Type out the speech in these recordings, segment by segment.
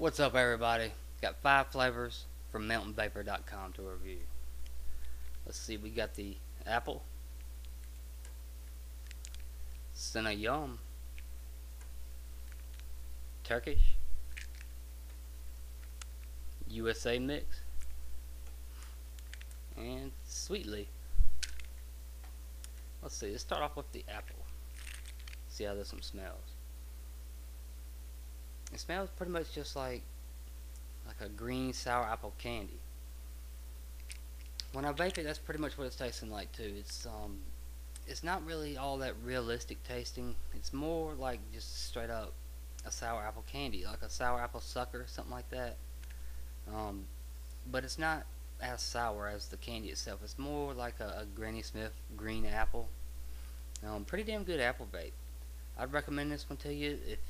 What's up, everybody? Got 5 flavors from MtnVapor.com to review. Let's see, we got the apple, Cinnayum, Turkish, USA mix, and Sweetleaf. Let's see, let's start off with the apple. See how this one smells. It smells pretty much just like a green sour apple candy. When I vape it, that's pretty much what it's tasting like too. It's not really all that realistic tasting. It's more like just straight up a sour apple candy, like a sour apple sucker, something like that. But it's not as sour as the candy itself. It's more like a Granny Smith green apple. Pretty damn good apple vape. I'd recommend this one to you if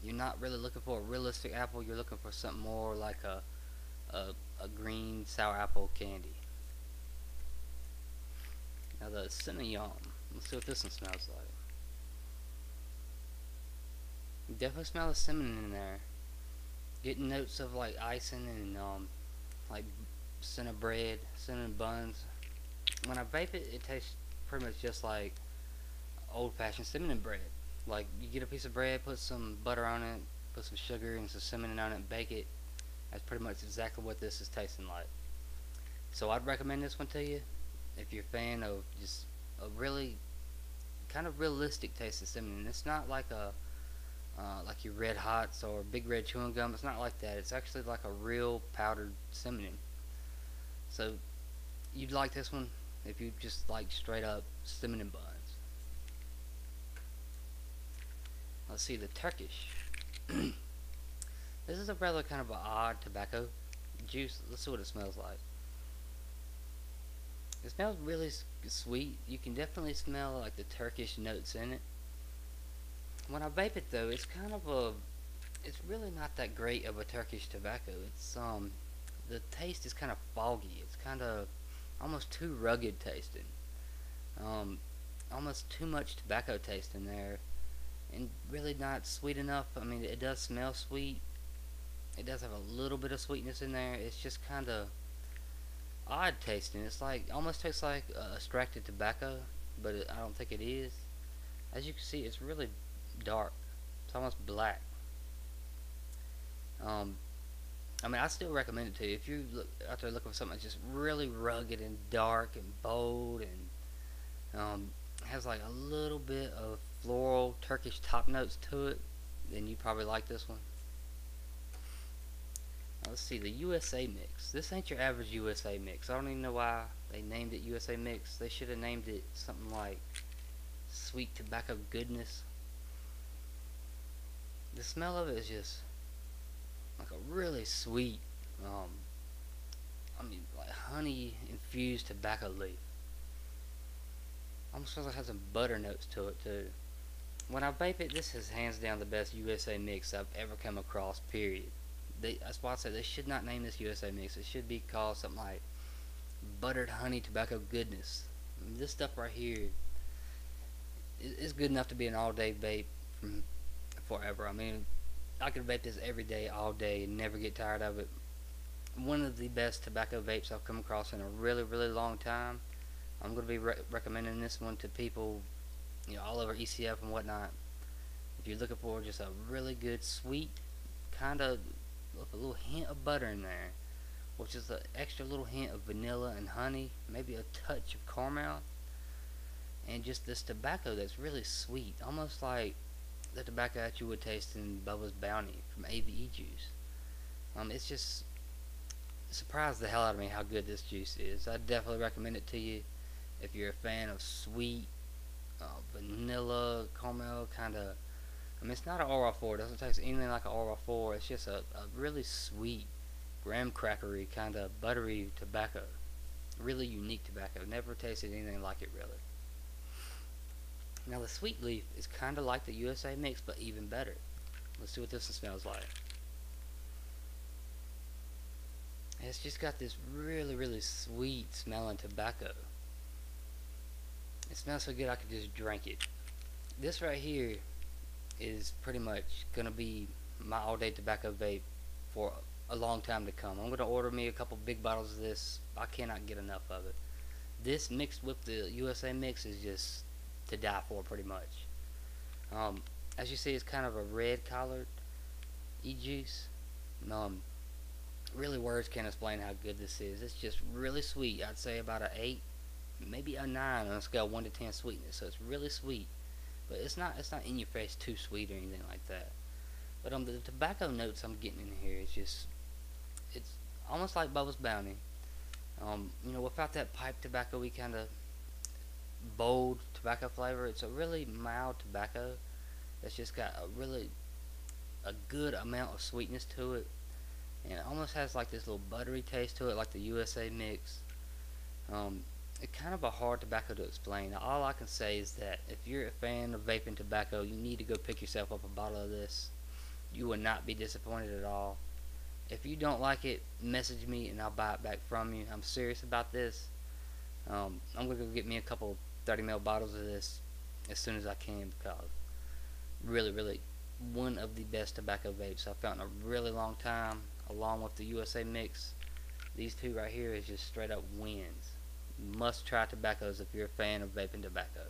you're not really looking for a realistic apple. You're looking for something more like a green sour apple candy. Now the Cinnayum. Let's see what this one smells like. You definitely smell the cinnamon in there. Getting notes of like icing and like cinnamon bread, cinnamon buns. When I vape it, it tastes pretty much just like old-fashioned cinnamon bread. Like you get a piece of bread, put some butter on it, put some sugar and some cinnamon on it, and bake it. That's pretty much exactly what this is tasting like. So I'd recommend this one to you if you're a fan of just a really kind of realistic taste of cinnamon. It's not like like your Red Hots or Big Red chewing gum. It's not like that. It's actually like a real powdered cinnamon. So you'd like this one if you just like straight up cinnamon buns. Let's see the Turkish. This is a rather kind of an odd tobacco juice. Let's see what it smells like. It smells really sweet. You can definitely smell like the Turkish notes in it. When I vape it though, it's kind of it's really not that great of a Turkish tobacco. It's the taste is kind of foggy. It's kind of almost too rugged tasting. Almost too much tobacco taste in there, and really not sweet enough. I mean, it does smell sweet. It does have a little bit of sweetness in there. It's just kind of odd tasting. It's like almost tastes like extracted tobacco, but I don't think it is. As you can see, it's really dark. It's almost black. I mean, I still recommend it to you if you look out there looking for something that's just really rugged and dark and bold and has like a little bit of floral Turkish top notes to it. Then you probably like this one. Now, let's see the USA mix. This ain't your average USA mix. I don't even know why they named it USA mix. They should have named it something like sweet tobacco goodness. The smell of it is just like a really sweet, I mean, like honey infused tobacco leaf. Almost feels like it has some butter notes to it too. When I vape it, this is hands down the best USA mix I've ever come across. Period. That's why I say they should not name this USA mix. It should be called something like buttered honey tobacco goodness. I mean, this stuff right here is good enough to be an all-day vape from forever. I mean, I could vape this every day, all day, and never get tired of it. One of the best tobacco vapes I've come across in a really, really long time. I'm going to be recommending this one to people, all over ECF and whatnot. If you're looking for just a really good sweet, kind of with a little hint of butter in there, which is an extra little hint of vanilla and honey, maybe a touch of caramel, and just this tobacco that's really sweet, almost like the tobacco that you would taste in Bubba's Bounty from AVE juice. It's just surprised the hell out of me how good this juice is. I definitely recommend it to you if you're a fan of sweet vanilla caramel kind of. I mean, it's not an Aura 4. It doesn't taste anything like an Aura 4. It's just a really sweet, graham crackery kind of buttery tobacco. Really unique tobacco. Never tasted anything like it really. Now the Sweetleaf is kind of like the USA mix, but even better. Let's see what this one smells like. It's just got this really, really sweet smelling tobacco. It smells so good I could just drink it. This right here is pretty much gonna be my all-day tobacco vape for a long time to come. I'm gonna order me a couple big bottles of this. I cannot get enough of it. This mixed with the USA mix is just to die for, pretty much. Um, as you see, it's kind of a red collared e-juice. Um, really, words can't explain how good this is. It's just really sweet. I'd say about a 8, maybe a 9 on a scale of 1 to 10 sweetness. So it's really sweet, but it's not in your face too sweet or anything like that. But the tobacco notes I'm getting in here is just, it's almost like Bubba's Bounty. Without that pipe tobacco-y kind of bold tobacco flavor, it's a really mild tobacco that's just got a good amount of sweetness to it, and it almost has like this little buttery taste to it, like the USA mix. It's kind of a hard tobacco to explain. All I can say is that if you're a fan of vaping tobacco, you need to go pick yourself up a bottle of this. You will not be disappointed at all. If you don't like it, message me and I'll buy it back from you. I'm serious about this. I'm gonna go get me a couple 30 ml bottles of this as soon as I can, because really one of the best tobacco vapes I've found in a really long time, along with the USA mix. These two right here is just straight up wins. Must try tobaccos if you're a fan of vaping tobacco.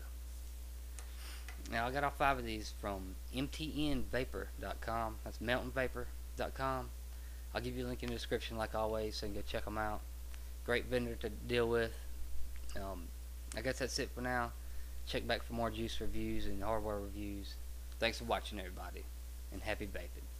Now I got all 5 of these from MtnVapor.com. That's MtnVapor.com. I'll give you a link in the description like always, so you can go check them out. Great vendor to deal with. I guess that's it for now. Check back for more juice reviews and hardware reviews. Thanks for watching, everybody, and happy vaping.